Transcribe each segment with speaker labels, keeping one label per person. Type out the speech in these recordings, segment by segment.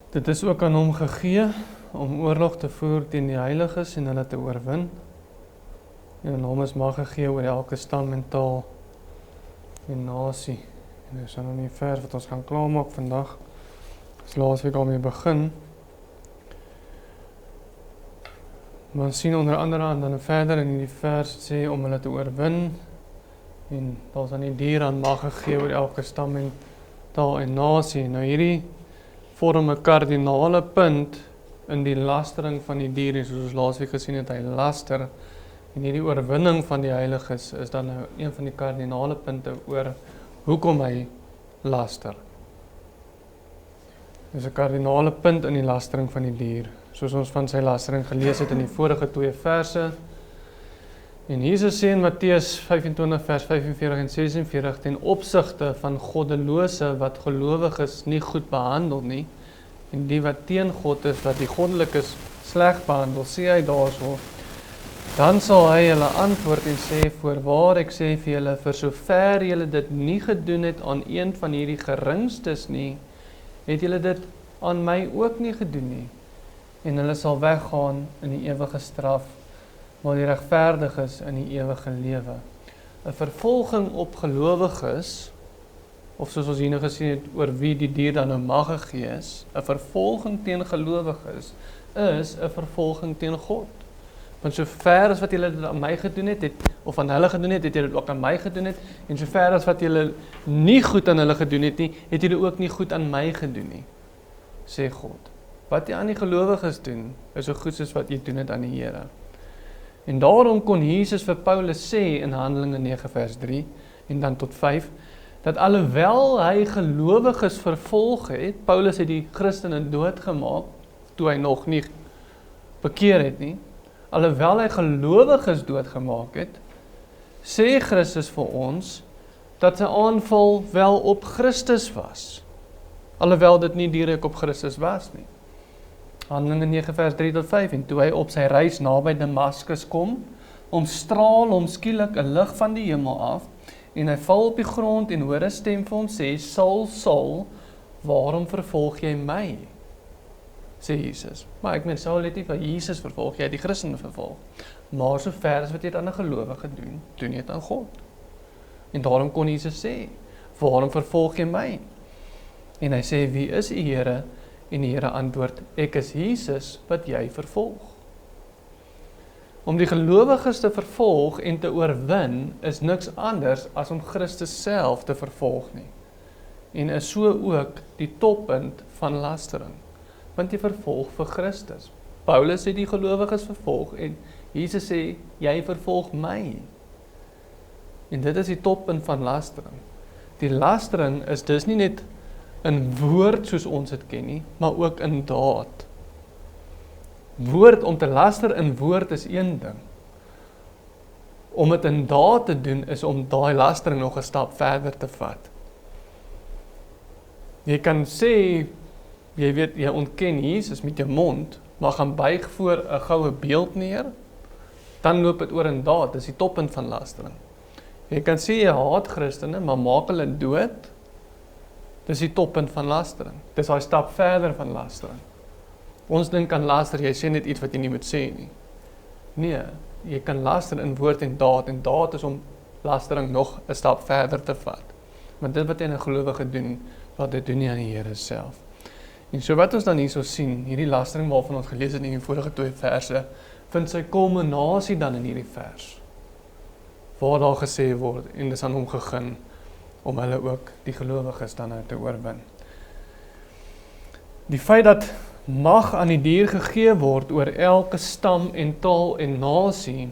Speaker 1: Dit is ook aan hom gegee om oorlog te voer teen die heiliges en hulle te oorwin. En aan hom is mag gegee oor elke stam en taal en nasie. En dis nou nie vers wat ons gaan klaarmaak vandag. Dis laasweek al mee begin. Maar ons sien onder andere aan dan verder in die vers sê om hulle te oorwin. En daar's aan die dier aan mag gegee oor elke stam en taal en nasie. Nou hierdie vorm 'n kardinale punt in die lastering van die dier, en soos ons laasweek gesien het, hy laster, en hierdie oorwinning van die heiliges is dan nou een van die kardinale punte oor hoekom hy laster. Dis 'n kardinale punt in die lastering van die dier, soos ons van sy lastering gelees het in die vorige 2 verse. En Jesus sê in Matteus 25 vers 45 en 46, ten opsigte van goddelose wat gelowiges nie goed behandel nie, en die wat teen God is, wat die goddelikes sleg behandel, sê hy daarso, dan sal hy hulle antwoord en sê, voorwaar ek sê vir julle, vir sover julle dit nie gedoen het aan een van hierdie geringstes nie, het julle dit aan my ook nie gedoen nie, en hulle sal weggaan in die ewige straf, maar die regverdiges in die ewige lewe. 'n vervolging op gelowiges, of soos ons hier nou gesien het, oor wie die dier dan nou mag gegee is, 'n vervolging teen gelowiges, is 'n vervolging teen God. Want so ver as wat julle dit aan my gedoen het, of aan hulle gedoen het, het julle dit ook aan my gedoen het, en so ver as wat julle nie goed aan hulle gedoen het nie, het julle ook nie goed aan my gedoen nie, sê God. Wat jy aan die gelowiges doen, is so goed soos wat jy doen het aan die Here. En daarom kon Jesus vir Paulus sê in Handelinge 9 vers 3 en dan tot 5, dat alhoewel hy gelowiges vervolg het, Paulus het die Christene doodgemaak, toe hy nog nie bekeer het nie, alhoewel hy gelowiges doodgemaak het, sê Christus vir ons, dat sy aanval wel op Christus was, alhoewel dit nie direk op Christus was nie. Handelinge 9 vers 3 tot 5, en toe hy op sy reis naby Damaskus kom, omstraal hom skielik 'n lig van die hemel af, en hy val op die grond en hoor 'n stem vir hom sê, Saul, Saul, waarom vervolg jy my? Sê Jesus. Maar ek meen, Saul het nie vir Jesus vervolg, jy het die Christene vervolg. Maar so ver as wat jy aan 'n gelowige doen, doen jy dit aan God. En daarom kon Jesus sê, waarom vervolg jy my? En hy sê, wie is u Here? En die Here antwoord, ek is Jesus wat jy vervolg. Om die gelowiges te vervolg en te oorwin is niks anders as om Christus self te vervolg nie. En is so ook die toppunt van lastering. Want jy vervolg vir Christus. Paulus het die gelowiges vervolg en Jesus sê, jy vervolg my. En dit is die toppunt van lastering. Die lastering is dus nie net in woord soos ons het ken nie, maar ook in daad. Woord, om te laster in woord is een ding. Om het in daad te doen is om daai lastering nog 'n stap verder te vat. Jy kan sê, jy weet, jy ontken Jesus met jou mond, maar gaan buig voor 'n goue beeld neer, dan loop dit oor in daad, dis die toppunt van lastering. Jy kan sê jy haat Christene, maar maak hulle dood, dis die toppunt van lastering. Dis daai stap verder van lastering. Ons dink aan laster, jy sê net iets wat jy nie moet sê nie. Nee, jy kan laster in woord en daad is om lastering nog 'n stap verder te vat. Want dit wat jy 'n gelowige doen, wat dit doen nie aan die Here self. En so wat ons dan hierso sien, hierdie lastering waarvan ons gelees het in die vorige 2 verse, vind sy kulminasie dan in hierdie vers. Waar daar gesê word, en dis aan hom gegeen, om hulle ook, die gelowiges dan te oorwin. Die feit dat mag aan die dier gegee word oor elke stam en taal en nasie,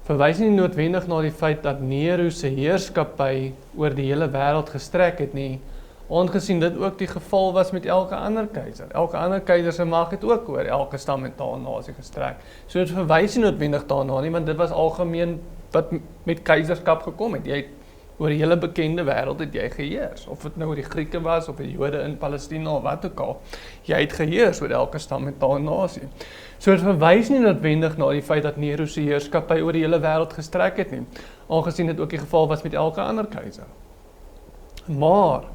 Speaker 1: verwys nie noodwendig na die feit dat Nero se heerskappy oor die hele wêreld gestrek het nie, aangesien dit ook die geval was met elke ander keiser. Elke ander keiser se mag het ook oor elke stam en taal en nasie gestrek. So dit verwys nie noodwendig daarna nie, want dit was algemeen wat met keiserskap gekom het. Jy het oor die hele bekende wêreld het jy geheers, of dit nou oor die Grieke was, of die Jode in Palestina, of wat ook al, jy het geheers oor elke stam en taal en nasie. So dit verwys nie noodwendig na die feit dat Nero se heerskappy oor die hele wêreld gestrek het nie, aangesien dit ook die geval was met elke ander keiser. Maar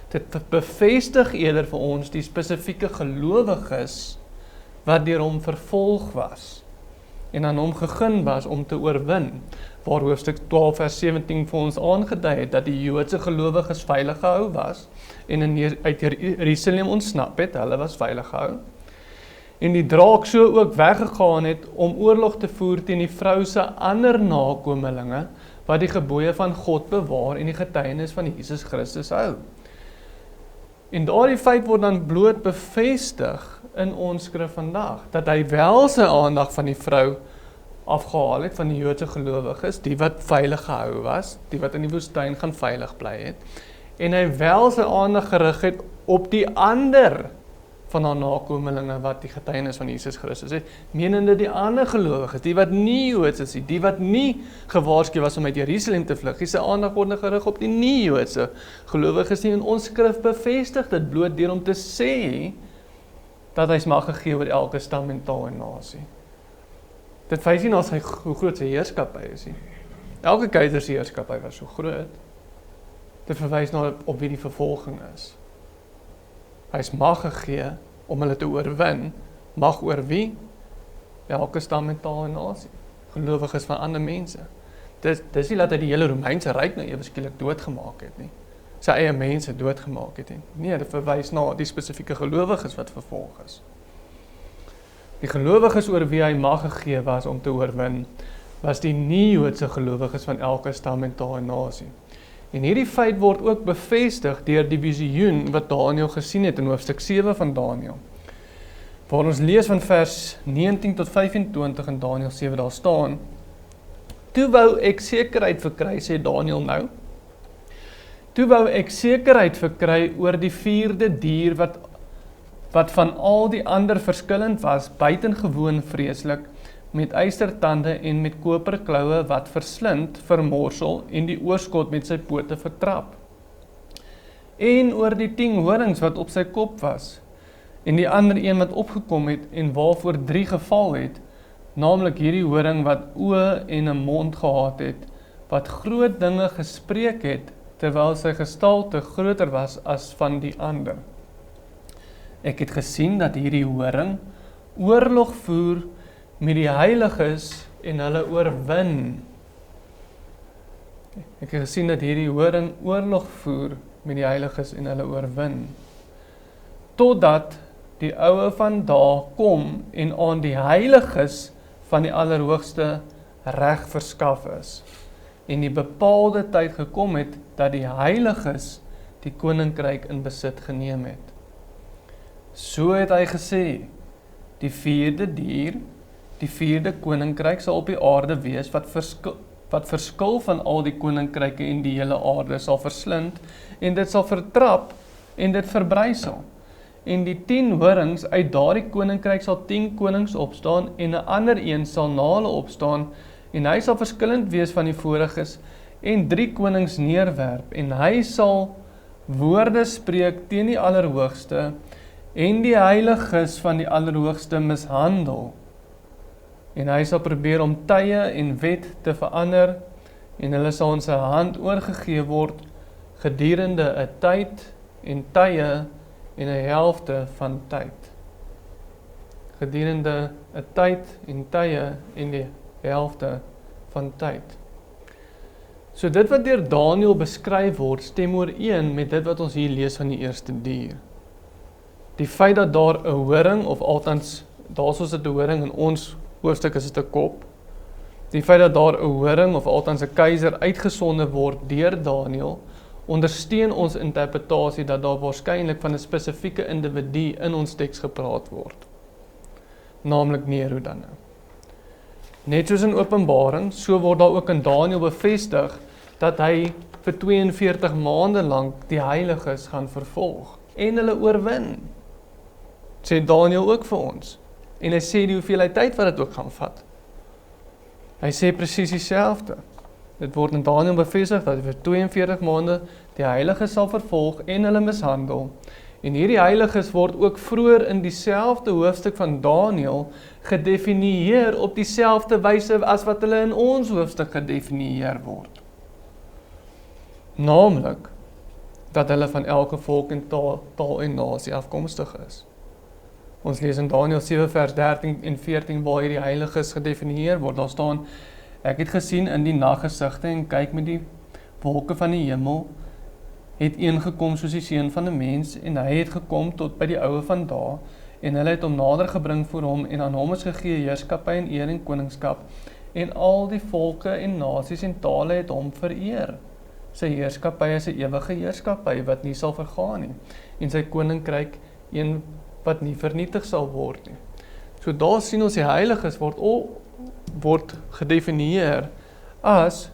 Speaker 1: Dit bevestig eerder vir ons die spesifieke gelowiges wat deur hom vervolg was en aan hom gegun was om te oorwin, waar hoofstuk 12 vers 17 vir ons aangedui het dat die Joodse gelowiges veilig gehou was en uit Jerusalem ontsnap het, hulle was veilig gehou. En die draak so ook weggegaan het om oorlog te voer teen die vrou se ander nakomelinge wat die gebooie van God bewaar en die getuienis van Jesus Christus hou. En daardie feit word dan bloot bevestig in ons skrif vandag, dat hy wel sy aandag van die vrou afgehaal het, van die Joodse gelowiges, die wat veilig gehou was, die wat in die woestyn gaan veilig bly het, en hy wel sy aandag gerig het op die ander van haar nakomelinge wat die getuienis van Jesus Christus het, menende die ander gelowiges, die wat nie Joods is, die wat nie gewaarsku was om uit Jerusalem te vlug, sy aandag word gerig op die nie Joodse gelowiges nie, en ons skrif bevestig dit bloot deur om te sê, dat hy mag gegee oor elke stam en taal en nasie. Dit wys nie na hoe groot sy heerskappy is nie. Elke keiser se heerskappy was so groot. Dit verwys na op wie die vervolging is. Hy is mag gegee om hulle te oorwin. Mag oor wie? Elke stam en taal en nasie. Gelowiges van ander mense. Dis nie dat hy die hele Romeinse ryk nou ewe skielik doodgemaak het nie. Sy eie mense doodgemaak het nie. Nee, dit verwys na die spesifieke gelowiges wat vervolg is. Die gelowiges oor wie hy mag gegee was om te oorwin, was die nie-Joodse gelowiges van elke stam en taal en nasie. En hierdie feit word ook bevestig deur die visioen wat Daniël gesien het in hoofstuk 7 van Daniël. Waar ons lees van vers 19 tot 25 in Daniël 7 daar staan, toe wou ek sekerheid verkry, sê Daniël nou, toe wou ek sekerheid verkry oor die 4de dier wat van al die ander verskillend was, buitengewoon vreeslik, met ystertande en met koperkloue wat verslind, vermorsel en die oorskot met sy pote vertrap. En oor die 10 horings wat op sy kop was, en die ander een wat opgekom het en waarvoor 3 geval het, naamlik hierdie horing wat oë en 'n mond gehad het, wat groot dinge gespreek het, terwyl sy gestalte groter was as van die ander. Ek het gesien dat hierdie horing oorlog voer met die heiliges en hulle oorwin. Ek het gesien dat hierdie horing oorlog voer met die heiliges en hulle oorwin. Totdat die oue van daar kom en aan die heiliges van die Allerhoogste reg verskaf is. En die bepaalde tyd gekom het dat die heiliges die koninkryk in besit geneem het. So het hy gesê, die 4de dier, die 4de koninkryk sal op die aarde wees, wat verskil van al die koninkryke en die hele aarde sal verslind, en dit sal vertrap, en dit verbrysel. En die 10 horings uit daardie koninkryk sal 10 konings opstaan, en 'n ander een sal na hulle opstaan, en hy sal verskillend wees van die voriges, en 3 konings neerwerp, en hy sal woorde spreek teen die Allerhoogste, en die heiliges van die Allerhoogste mishandel. En hy sal probeer om tye en wet te verander, en hulle sal in sy hand oorgegee word, gedurende 'n tyd en tye en 'n helfte van tyd. Gedurende 'n tyd en tye en die helfte van tyd. So dit wat deur Daniël beskryf word, stem ooreen met dit wat ons hier lees van die eerste dier. Die feit dat daar 'n horing, of althans, daar soos dit 'n horing, in ons hoofstuk is dit 'n kop, die feit dat daar 'n horing, of althans 'n keiser uitgesonde word deur Daniël, ondersteun ons interpretasie dat daar waarskynlik van 'n spesifieke individu in ons teks gepraat word, naamlik Nero dan nou. Net soos in Openbaring, so word daar ook in Daniël bevestig dat hy vir 42 maande lank die heiliges gaan vervolg en hulle oorwin. Sê Daniël ook vir ons. En hy sê die hoeveelheid tyd wat dit ook gaan vat. Hy sê presies dieselfde. Dit word in Daniël bevestig dat hy vir 42 maande die heiliges sal vervolg en hulle mishandel. En hierdie heiliges word ook vroeër in dieselfde hoofstuk van Daniël gedefinieer op dieselfde wyse as wat hulle in ons hoofstuk gedefinieer word. Naamlik, dat hulle van elke volk en taal en nasie afkomstig is. Ons lees in Daniël 7 vers 13 en 14 waar hierdie heiliges gedefinieer word. Daar staan, ek het gesien in die naggesigte en kyk met die wolke van die hemel, het een gekom soos die seun van 'n mens, en hy het gekom tot by die oue van dae, en hulle het hom nader gebring voor hom, en aan hom is gegee heerskappy en eer en koningskap, en al die volke en nasies en tale het hom vereer. Sy heerskappy is 'n ewige heerskappy wat nie sal vergaan nie, en sy koninkryk een wat nie vernietig sal word nie. So daar sien ons die heiliges word gedefinieer as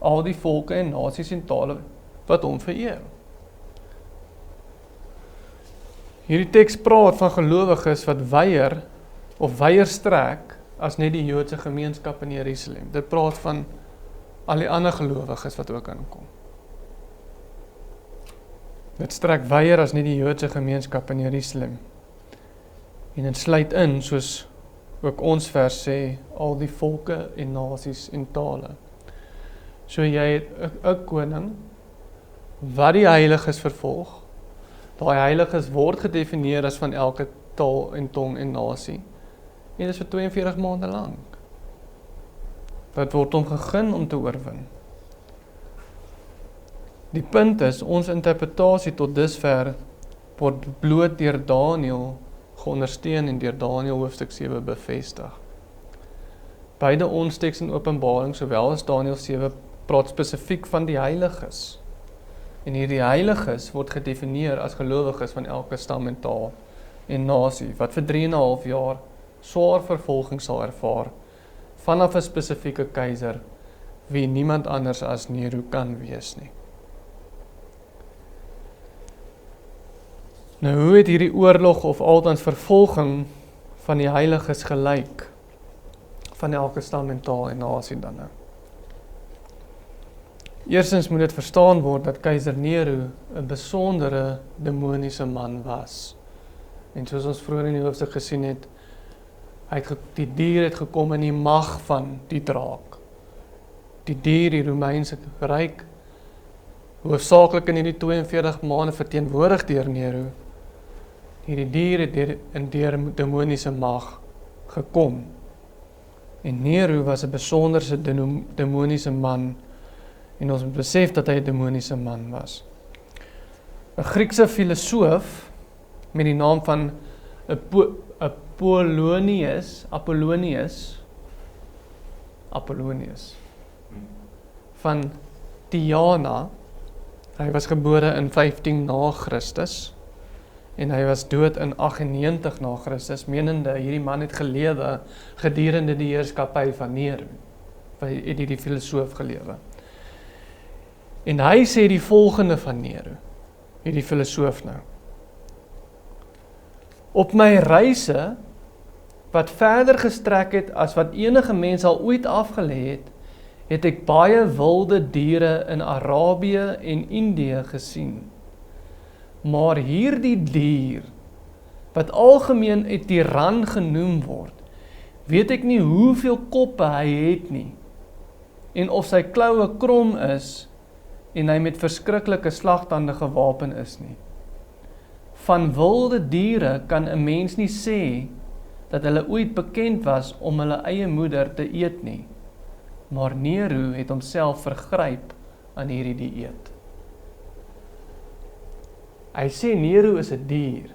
Speaker 1: al die volke en nasies en tale wat hom vereer. Hierdie teks praat van gelowiges wat weier strek as net die Joodse gemeenskap in Jerusalem. Dit praat van al die ander gelowiges wat ook aankom. Dit strek weier as net die Joodse gemeenskap in Jerusalem. En dit sluit in, soos ook ons vers sê, al die volke en nasies en tale. So jy het 'n koning wat die heiliges vervolg. Daai heiliges word gedefinieer as van elke taal en tong en nasie. En dit is vir 42 maande lank. Dit word hom gegeen om te oorwin. Die punt is, ons interpretasie tot dusver word bloot deur Daniël geondersteun en deur Daniël hoofstuk 7 bevestig. Beide ons teks en Openbaring, sowel as Daniël 7, praat spesifiek van die heiliges. En hierdie heiliges word gedefinieer as gelowiges van elke stam en taal en nasie, wat vir 3,5 jaar swaar vervolging sal ervaar, vanaf 'n spesifieke keiser, wie niemand anders as Nero kan wees nie. Nou, hoe het hierdie oorlog of althans vervolging van die heiliges gelyk, van elke stam en taal en nasie dan nou? Eerstens moet dit verstaan word dat keiser Nero 'n besondere demoniese man was. En soos ons vroeër in die hoofstuk gesien het, die dier het gekom in die mag van die draak. Die dier, die Romeinse ryk, hoofsaaklik in hierdie 42 maande verteenwoordig deur Nero. Hierdie dier het in demoniese mag gekom. En Nero was 'n besonderse demoniese man, en ons moet besef dat hy 'n demoniese man was. 'n Griekse filosoof met die naam van Apollonius van Tyana. Hy was gebore in 15 na Christus en hy was dood in 98 na Christus, menende hierdie man het gelewe gedurende die heerskappy van Nero. Het die filosoof gelewe. En hy sê die volgende van Nero, hierdie filosoof nou. Op my reise, wat verder gestrek het as wat enige mens al ooit afgelê het ek baie wilde diere in Arabië en Indië gesien. Maar hierdie dier, wat algemeen 'n tiran genoem word, weet ek nie hoeveel koppe hy het nie, en of sy kloue krom is, en hy met verskriklike slagtande gewapen is nie. Van wilde diere kan 'n mens nie sê, dat hulle ooit bekend was om hulle eie moeder te eet nie, maar Nero het homself vergryp aan hierdie dieet. Hy sê Nero is 'n dier.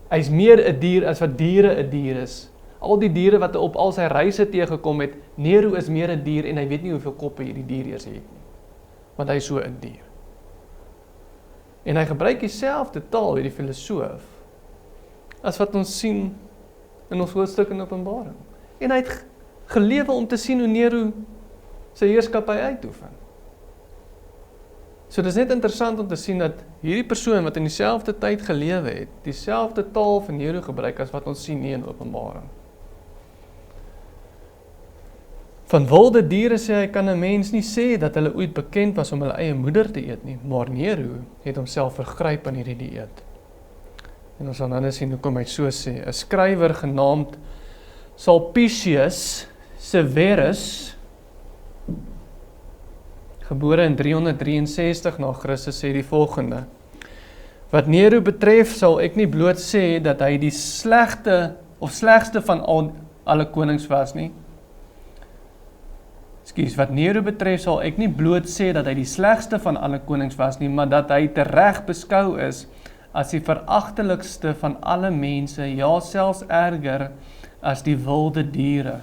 Speaker 1: Hy is meer 'n dier as wat diere 'n dier is. Al die diere wat hy op al sy reise teëgekom het, Nero is meer 'n dier en hy weet nie hoeveel koppe hierdie dier eers het nie, want hy is so 'n dier. En hy gebruik dieselfde taal, hierdie filosoof, as wat ons sien in ons hoofstuk in Openbaring. En hy het gelewe om te sien hoe Nero sy heerskappy uitoefen. So dis net interessant om te sien dat hierdie persoon wat in dieselfde tyd gelewe het, dieselfde taal van Nero gebruik as wat ons sien nie in Openbaring. Van wilde diere sê hy, kan 'n mens nie sê dat hulle ooit bekend was om hulle eie moeder te eet nie, maar Nero het homself vergryp aan hierdie dieet. En ons sal nou sien hoekom hy so sê. 'n Skrywer genaamd Sulpicius Severus gebore in 363 na Christus, sê die volgende: Wat Nero betref, sal ek nie bloot sê dat hy die slegste van alle konings was nie. Wat Nero betref, sal ek nie bloot sê dat hy die slegste van alle konings was nie, maar dat hy tereg beskou is as die veragtelikste van alle mense, ja, selfs erger as die wilde diere.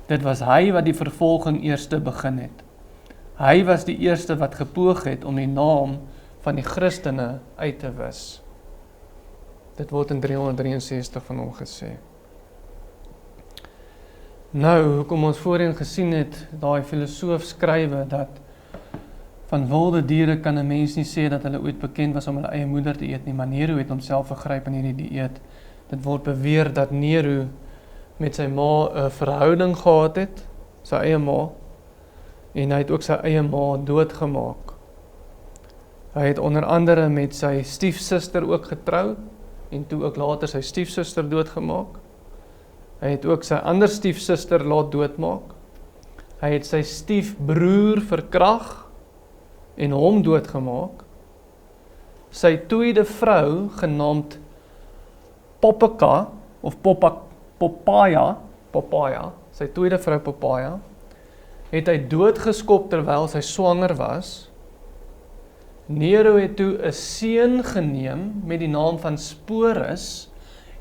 Speaker 1: Dit was hy wat die vervolging eerste begin het. Hy was die eerste wat gepoog het om die naam van die Christene uit te wis. Dit word in 363 van hom gesê. Nou, hoekom ons voorheen gesien het, daai filosoof skrywe, dat van wilde diere kan 'n mens nie sê dat hulle ooit bekend was om hulle eie moeder te eet nie, maar Nero het homself vergryp in hierdie dieet. Dit word beweer dat Nero met sy ma 'n verhouding gehad het, sy eie ma, en hy het ook sy eie ma doodgemaak. Hy het onder andere met sy stiefsuster ook getrou, en toe ook later sy stiefsuster doodgemaak. Hy het ook sy ander stiefsuster laat doodmaak. Hy het sy stiefbroer verkrag en hom doodgemaak. Sy tweede vrou, genaamd Popeka, of Poppaea, sy tweede vrou Poppaea, het hy doodgeskop terwyl sy swanger was. Nero het toe 'n seun geneem met die naam van Sporus,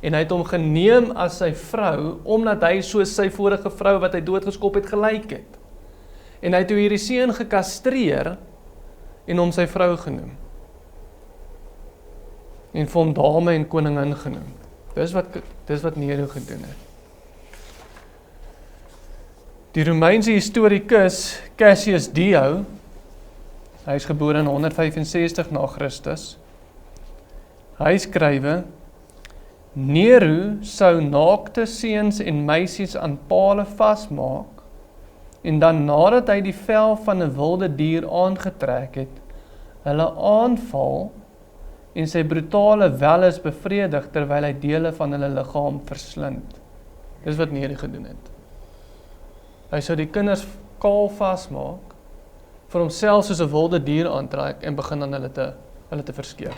Speaker 1: en hy het hom geneem as sy vrou, omdat hy soos sy vorige vrou wat hy doodgeskop het gelyk het. En hy het toe hierdie seun gekastreer, en hom sy vrou genoem. En vir hom dame en koningin genoem. Dis wat Nero gedoen het. Die Romeinse historikus Cassius Dio, hy is gebore in 165 na Christus, hy skrywe: Nero sou naakte seuns en meisies aan pale vasmaak, en dan nadat hy die vel van 'n wilde dier aangetrek het, hulle aanval en sy brutale welles bevredig terwyl hy dele van hulle liggaam verslind. Dis wat Nero gedoen het. Hy sou die kinders kaal vasmaak, vir homself soos 'n wilde dier aantrek en begin aan hulle te verskeer.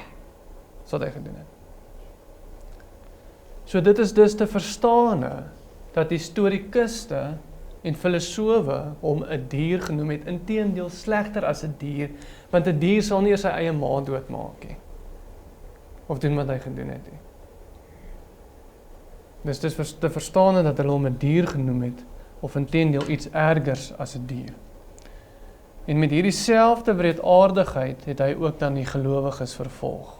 Speaker 1: Dis wat hy gedoen het. So dit is dus te verstaane dat historikuste en filosowe hom 'n dier genoem het, inteendeel slegter as 'n dier, want 'n dier sal nie sy eie ma doodmaak nie, of doen wat hy gedoen het nie. Dis te verstaane dat hulle hom 'n dier genoem het, of inteendeel iets ergers as 'n dier. En met hierdie selfde wreedaardigheid het hy ook dan die gelowiges vervolg.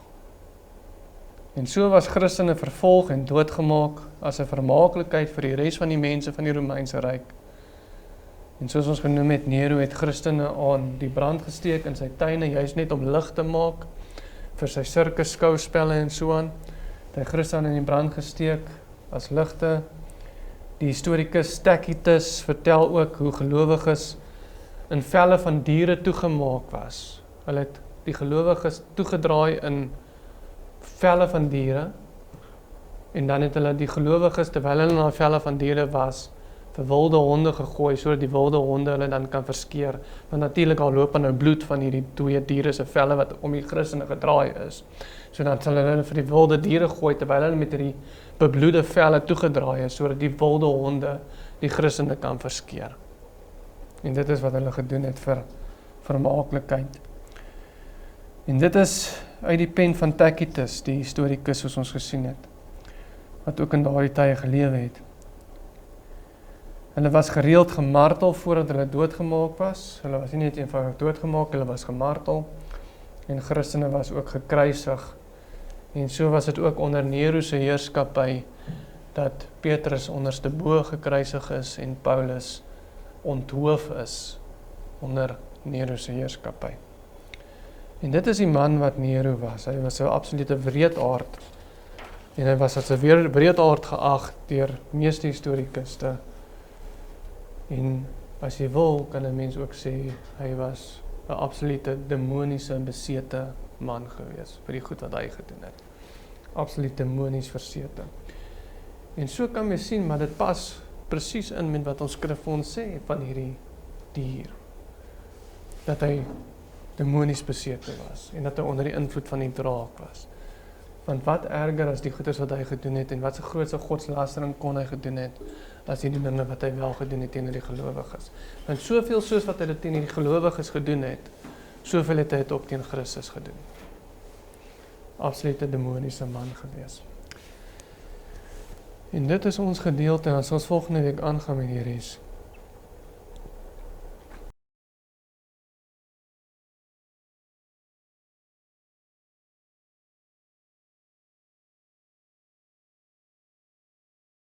Speaker 1: En so was Christene vervolg en doodgemaak as 'n vermaaklikheid vir die res van die mense van die Romeinse ryk. En soos ons genoem het, Nero het Christene aan die brand gesteek in sy tuine, juist net om lig te maak vir sy sirkus skouspelle en so aan. Het hy Christene in die brand gesteek as ligte. Die historikus Tacitus vertel ook hoe gelowiges in velle van diere toegemaak was. Hulle het die gelowiges toegedraai in velle van diere, en dan het hulle die gelowiges, terwyl hulle na velle van diere was, vir wilde honde gegooi, sodat die wilde honde hulle dan kan verskeer, want natuurlik al loop nou bloed van hierdie twee diere se velle wat om die Christene gedraai is. So dan sal hulle vir die wilde diere gooi, terwyl hulle met hierdie bebloede velle toegedraai is, sodat die wilde honde die Christene kan verskeer. En dit is wat hulle gedoen het vir vermaaklikheid. En dit is uit die pen van Tacitus, die historikus soos ons gesien het, wat ook in daardie tye gelewe het. Hulle was gereeld gemartel voordat hulle doodgemaak was. Hulle was nie net eenvoudig doodgemaak, hulle was gemartel. En Christene was ook gekruisig. En so was dit ook onder Nero se heerskappy, dat Petrus onderste bo gekruisig is en Paulus onthoof is onder Nero se heerskappy. En dit is die man wat Nero was. Hy was 'n absolute wreedaard. En hy was as 'n wreedaard geag deur meeste historikuste. En as jy wil, kan 'n mens ook sê, hy was 'n absolute demoniese besete man gewees, vir die goed wat hy gedoen het. Absoluut demonies versete. En so kan jy sien, maar dit pas presies in met wat ons skrif vir ons sê van hierdie dier. dat hy demonies besete was en dat hy onder die invloed van die draak was. Want wat erger as die goeders wat hy gedoen het en wat se grootste godslastering kon hy gedoen het as die dinge wat hy wel gedoen het teenoor die gelowiges. Want soveel soos wat hy dit teenoor die gelowiges gedoen het, soveel het hy dit ook teen Christus gedoen. Absolute demoniese man gewees. En dit is ons gedeelte, en as ons volgende week aangaan met die res.